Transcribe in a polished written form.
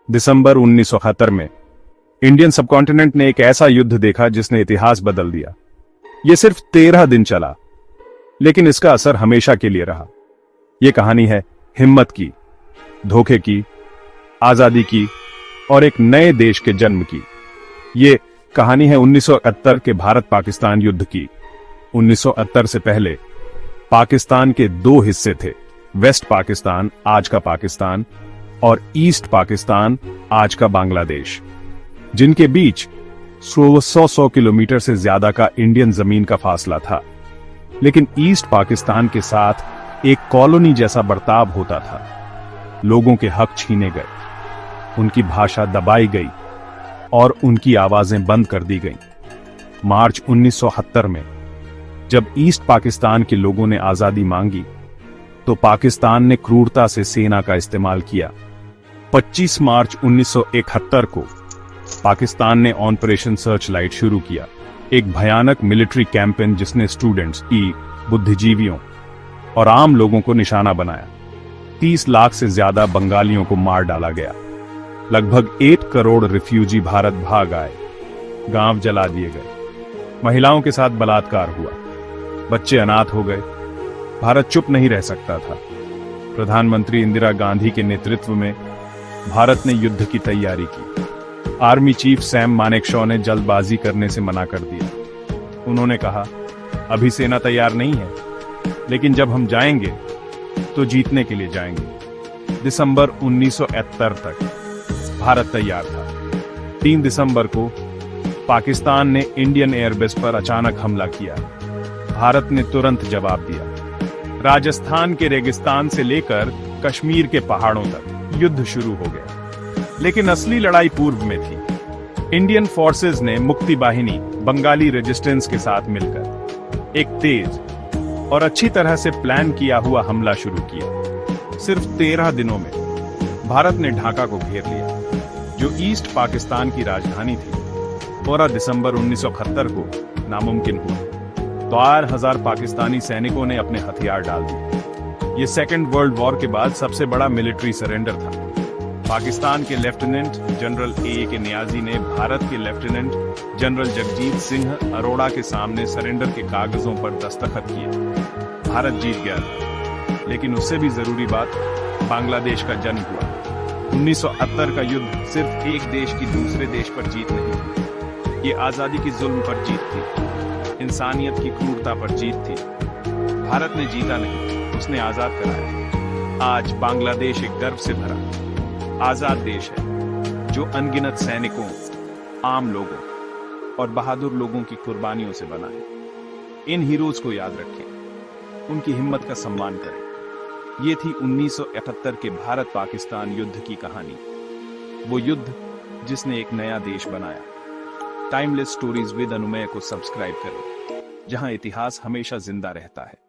दिसंबर 1971 में Indian subcontinent ने एक ऐसा युद्ध देखा जिसने इतिहास बदल दिया। यह सिर्फ 13 दिन चला, लेकिन इसका असर हमेशा के लिए रहा। यह कहानी है हिम्मत की, धोखे की, आजादी की और एक नए देश के जन्म की। यह कहानी है 1971 के भारत पाकिस्तान युद्ध की। 1971 से पहले पाकिस्तान के दो हिस्से थे, वेस्ट पाकिस्तान आज का पाकिस्तान और ईस्ट पाकिस्तान आज का बांग्लादेश, जिनके बीच 100 किलोमीटर से ज्यादा का इंडियन जमीन का फासला था। लेकिन ईस्ट पाकिस्तान के साथ एक कॉलोनी जैसा बर्ताव होता था। लोगों के हक छीने गए, उनकी भाषा दबाई गई और उनकी आवाजें बंद कर दी गईं। मार्च 1970 में जब ईस्ट पाकिस्तान के लोगों ने आजादी मांगी, तो पाकिस्तान ने क्रूरता से सेना का इस्तेमाल किया। 25 मार्च 1971 को पाकिस्तान ने ऑपरेशन सर्च लाइट शुरू किया, एक भयानक मिलिट्री कैंपेन जिसने स्टूडेंट्स, बुद्धिजीवियों और आम लोगों को निशाना बनाया। 30 लाख से ज्यादा बंगालियों को मार डाला गया। लगभग 1 करोड़ रिफ्यूजी भारत भाग आए, गांव जला दिए गए, महिलाओं के साथ बलात्कार हुआ, बच्चे अनाथ हो गए। भारत चुप नहीं रह सकता था। प्रधानमंत्री इंदिरा गांधी के नेतृत्व में भारत ने युद्ध की तैयारी की। आर्मी चीफ सैम मानेकशॉ ने जल्दबाजी करने से मना कर दिया। उन्होंने कहा, अभी सेना तैयार नहीं है, लेकिन जब हम जाएंगे तो जीतने के लिए जाएंगे। दिसंबर 1971 तक भारत तैयार था। 3 दिसंबर को पाकिस्तान ने इंडियन एयरबेस पर अचानक हमला किया। भारत ने तुरंत जवाब दिया। राजस्थान के रेगिस्तान से लेकर कश्मीर के पहाड़ों तक युद्ध शुरू हो गया। लेकिन असली लड़ाई पूर्व में थी। इंडियन फोर्सेस ने मुक्ति बाहिनी बंगाली रेजिस्टेंस के साथ मिलकर एक तेज और अच्छी तरह से प्लान किया हुआ हमला शुरू किया। सिर्फ 13 दिनों में भारत ने ढाका को घेर लिया, जो ईस्ट पाकिस्तान की राजधानी थी। 12 दिसंबर 1971 को नामुमकिन हुआ। 4,000 पाकिस्तानी सैनिकों ने अपने हथियार डाल दिए। यह सेकेंड वर्ल्ड वॉर के बाद सबसे बड़ा मिलिट्री सरेंडर था। पाकिस्तान के लेफ्टिनेंट जनरल के नियाजी ने भारत के लेफ्टिनेंट जनरल जगजीत सिंह अरोड़ा के सामने सरेंडर के कागजों पर दस्तखत किए। भारत जीत गया था, लेकिन उससे भी जरूरी बात, बांग्लादेश का जन्म हुआ। 1970 का युद्ध सिर्फ एक देश की दूसरे देश पर जीत नहीं थी, ये आजादी की जुल्म पर जीत थी, इंसानियत की क्रूरता पर जीत थी। भारत ने जीता नहीं, उसने आजाद कराया। आज बांग्लादेश एक गर्व से भरा आजाद देश है, जो अनगिनत सैनिकों, आम लोगों और बहादुर लोगों की कुर्बानियों से बना है। इन हीरोज को याद रखें, उनकी हिम्मत का सम्मान करें। ये थी 1971 के भारत पाकिस्तान युद्ध की कहानी, वो युद्ध जिसने एक नया देश बनाया। टाइमलेस स्टोरीज विद अनुमेय को सब्सक्राइब करें, जहां इतिहास हमेशा जिंदा रहता है।